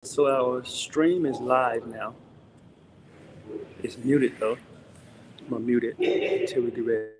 So our stream is live now. It's muted though. I'm gonna mute it until we get ready.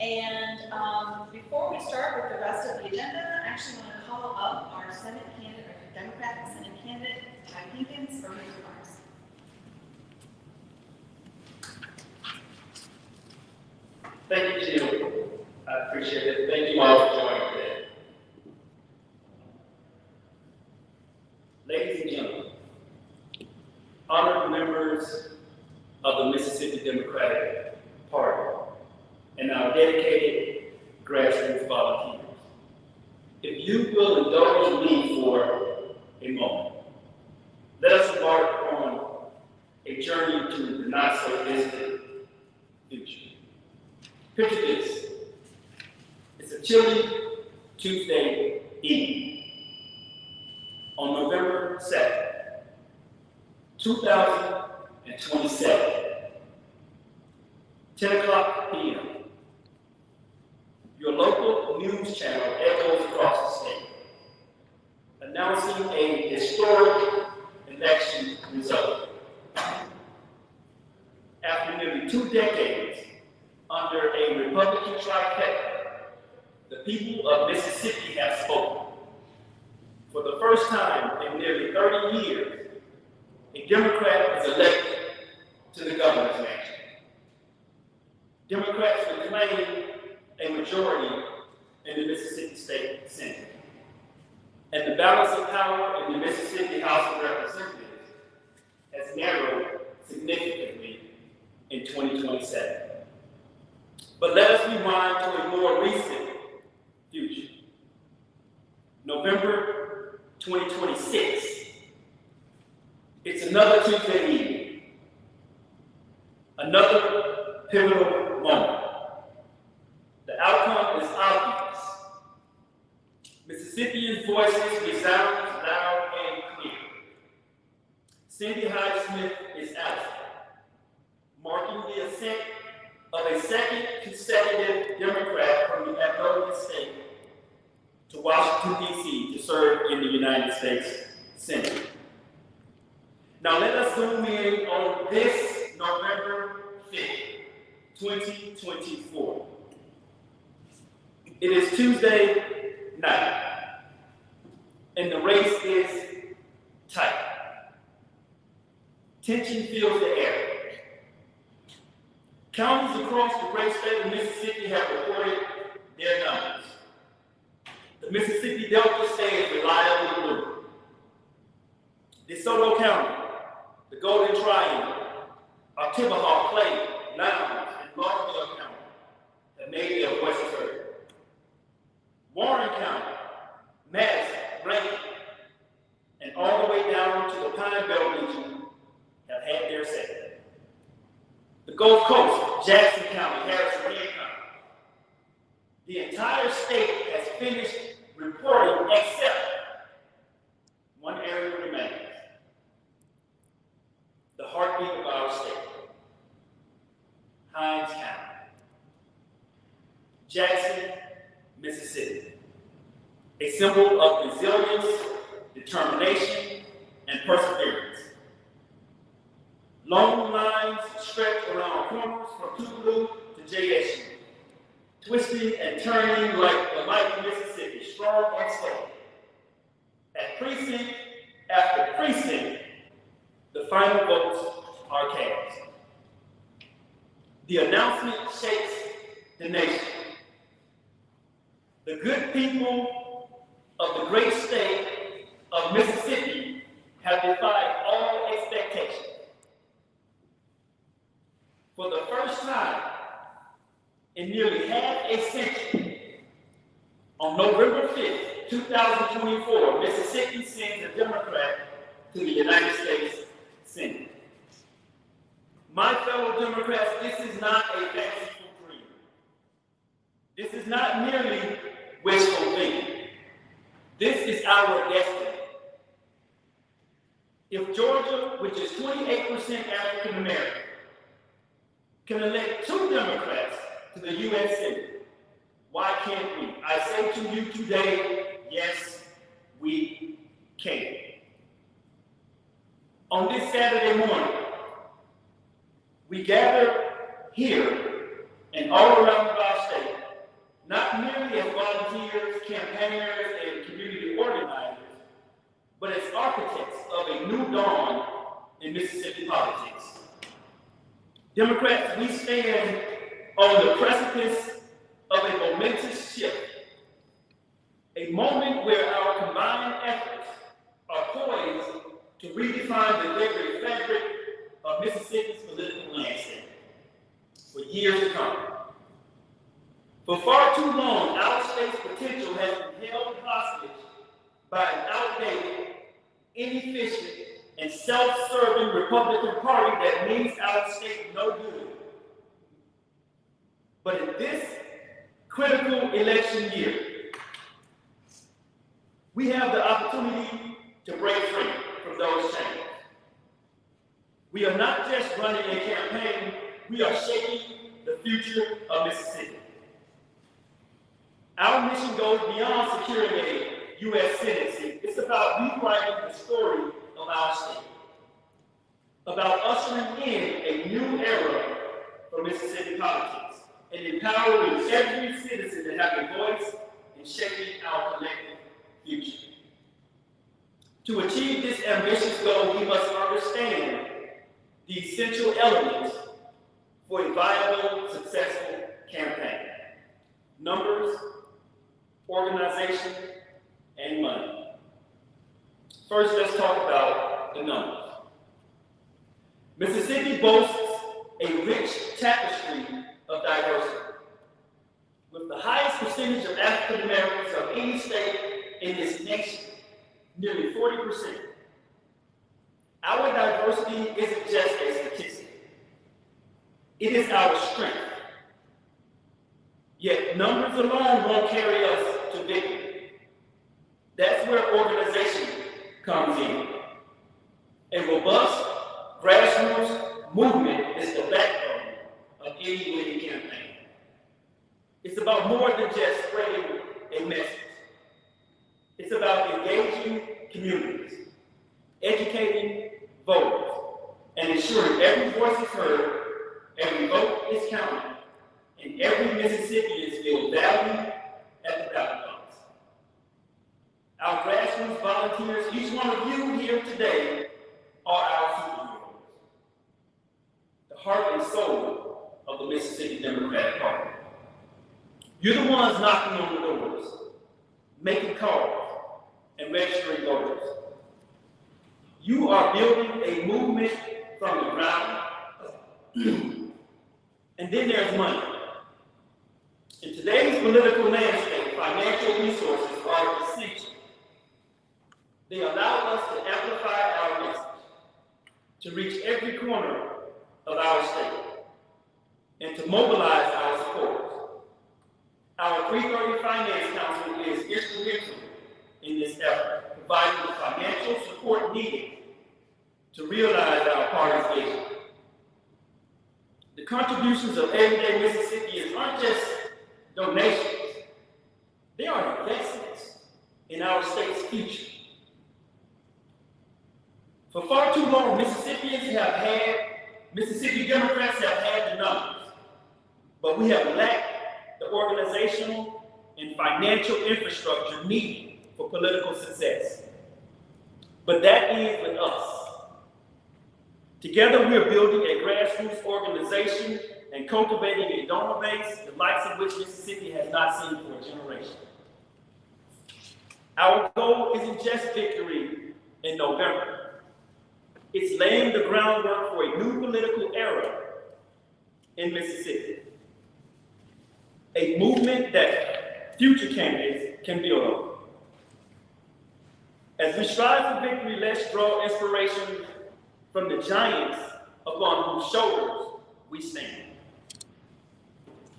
And before we start with the rest of the agenda, I actually want to call up our Senate candidate, our Democratic Senate candidate, Ty Pinkins, for his remarks. Thank you, Jill. I appreciate it. Thank you all for joining today. Ladies and gentlemen, honored members of the Mississippi Democratic Party and our dedicated grassroots volunteers, if you will indulge me for a moment, let us embark on a journey to the not-so-distant future. Picture this. It's a chilly Tuesday evening on November 2nd, 2027, 10 o'clock p.m. Your local news channel echoes across the state, announcing a historic election result. After nearly 2 decades under a Republican trifecta, the people of Mississippi have spoken. For the first time in nearly 30 years, a Democrat is elected to the governor's mansion. Democrats will claim a majority in the Mississippi State Senate. And the balance of power in the Mississippi House of Representatives has narrowed significantly in 2027. But let us rewind to a more recent future. November 2026. It's another Tuesday evening. Another pivotal moment. The outcome is obvious. Mississippians' voices resound loud and clear. Cindy Hyde-Smith is ousted, marking the ascent of a second consecutive Democrat from the Magnolia State to Washington, D.C. to serve in the United States Senate. Now let us zoom in on this November 5th, 2024. It is Tuesday night, and the race is tight. Tension fills the air. Counties across the great state of Mississippi have reported their numbers. The Mississippi Delta stays reliably blue. DeSoto County, the Golden Triangle, Oktibbeha, Clay, Lowndes, and Lauderdale County have made their voices heard. Warren County, Madison, Rankin, and all the way down to the Pine Belt region have had their say. The Gulf Coast, Jackson County, Harrison County. The entire state has finished reporting except one area remains. The heartbeat of our state. Hinds County. Jackson, Mississippi. A symbol of resilience, determination, and perseverance. Long lines stretch around corners from Tougaloo to JSU, twisting and turning like the mighty Mississippi, strong and steady. At precinct after precinct, the final votes are cast. The announcement shakes the nation. The good people of the great state of Mississippi have defied all expectations. For the first time in nearly half a century, on November 5th, 2024, Mississippi sends a Democrat to the United States Senate. My fellow Democrats, this is not a fanciful dream. This is not merely wishful thinking. This is our destiny. If Georgia, which is 28% African American, can elect 2 Democrats to the U.S. Senate, why can't we? I say to you today, yes, we can. On this Saturday morning, we gather here and all around our state, not merely as volunteers, campaigners, and community organizers, but as architects of a new dawn in Mississippi politics. Democrats, we stand on the precipice of a momentous shift, a moment where our combined efforts are poised to redefine the very fabric of Mississippi's political landscape for years to come. For far too long, our state's potential has been held hostage by an outdated, inefficient, and self-serving Republican Party that means our state no good. But in this critical election year, we have the opportunity to break free from those chains. We are not just running a campaign, we are shaping the future of Mississippi. Our mission goes beyond securing a U.S. Senate seat. It's about rewriting the story of our state, about ushering in a new era for Mississippi politics, and empowering every citizen to have a voice in shaping our collective future. To achieve this ambitious goal, we must understand the essential elements for a viable, successful campaign: numbers, organization, and money. First, let's talk about the numbers. Mississippi boasts a rich tapestry of diversity, with the highest percentage of African Americans of any state in this nation, nearly 40%. Our diversity isn't just a statistic, it is our strength. Yet numbers alone won't carry us to victory. That's where organization comes in. A robust grassroots movement is the backbone of any winning campaign. It's about more than just spreading a message. It's about engaging communities, educating voters, and ensuring every voice is heard, every vote is counted, and every Mississippian feels valued at the ballot box. Our grassroots volunteers, each one of you here today, are our superheroes, the heart and soul of the Mississippi Democratic Party. You're the ones knocking on the doors, making calls, and registering voters. You are building a movement from the ground up. And then there's money. In today's political landscape, financial resources are essential. They allow us to amplify our message, to reach every corner of our state, and to mobilize our supporters. Our 330 Finance Council is instrumental in this effort, providing the financial support needed to realize our party's vision. The contributions of everyday Mississippians aren't just donations, they are investments in our state's future. For far too long, Mississippi Democrats have had the numbers, but we have lacked the organizational and financial infrastructure needed for political success. But that ends with us. Together, we are building a grassroots organization and cultivating a donor base, the likes of which Mississippi has not seen for a generation. Our goal isn't just victory in November. It's laying the groundwork for a new political era in Mississippi. A movement that future candidates can build on. As we strive for victory, let's draw inspiration from the giants upon whose shoulders we stand.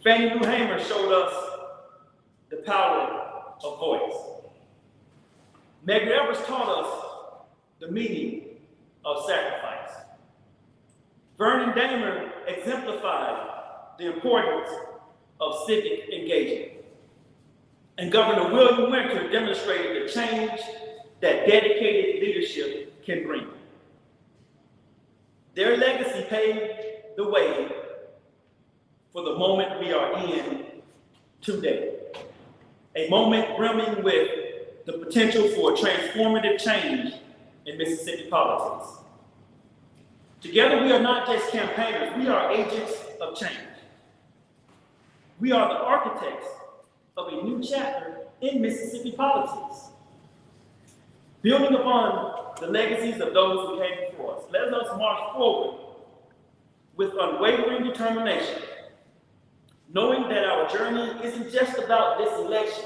Fannie Lou Hamer showed us the power of voice. Medgar Evers taught us the meaning of sacrifice. Vernon Damer exemplified the importance of civic engagement. And Governor William Winter demonstrated the change that dedicated leadership can bring. Their legacy paved the way for the moment we are in today. A moment brimming with the potential for transformative change in Mississippi politics. Together, we are not just campaigners, we are agents of change. We are the architects of a new chapter in Mississippi politics. Building upon the legacies of those who came before us, let us march forward with unwavering determination, knowing that our journey isn't just about this election.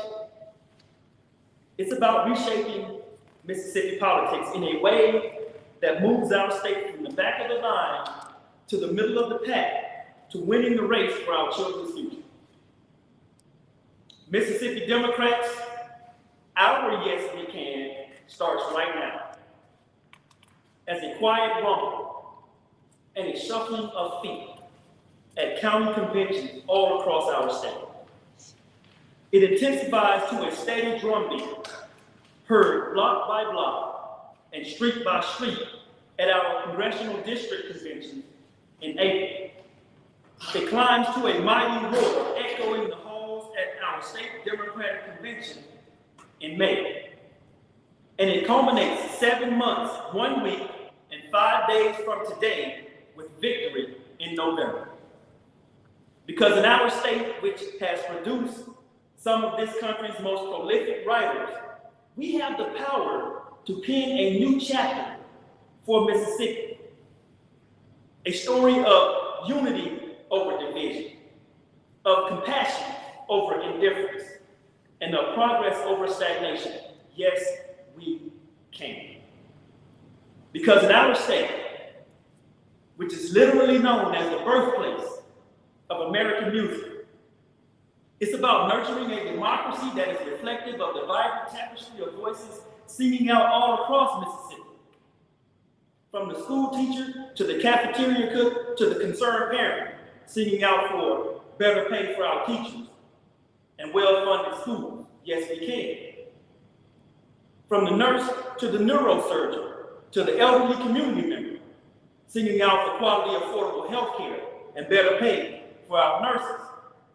It's about reshaping Mississippi politics in a way that moves our state from the back of the line to the middle of the pack to winning the race for our children's future. Mississippi Democrats, our yes we can starts right now. As a quiet rumble and a shuffling of feet at county conventions all across our state. It intensifies to a steady drumbeat, heard block by block and street by street at our congressional district conventions in April. It climbs to a mighty roar, echoing the halls at our state Democratic convention in May. And it culminates 7 months, 1 week, and 5 days from today with victory in November. Because in our state, which has produced some of this country's most prolific writers, we have the power to pen a new chapter for Mississippi. A story of unity over division, of compassion over indifference, and of progress over stagnation. Yes, we can. Because in our state, which is literally known as the birthplace of American music, it's about nurturing a democracy that is reflective of the vibrant tapestry of voices singing out all across Mississippi. From the school teacher to the cafeteria cook to the concerned parent, singing out for better pay for our teachers and well-funded schools. Yes, we can. From the nurse to the neurosurgeon to the elderly community member, singing out for quality, affordable health care and better pay for our nurses.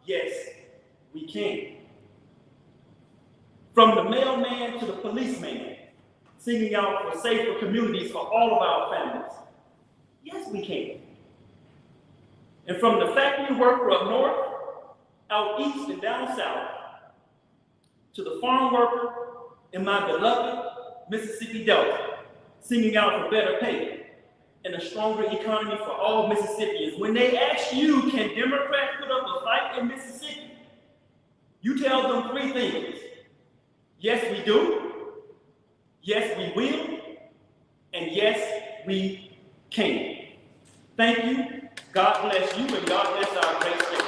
Yes, we can. From the mailman to the policeman, singing out for safer communities for all of our families. Yes, we can. And from the factory worker up north, out east and down south, to the farm worker in my beloved Mississippi Delta, singing out for better pay and a stronger economy for all Mississippians. When they ask you, can Democrats put up a fight in Mississippi? You tell them 3 things. Yes, we do. Yes, we will. And yes, we can. Thank you. God bless you and God bless our great state.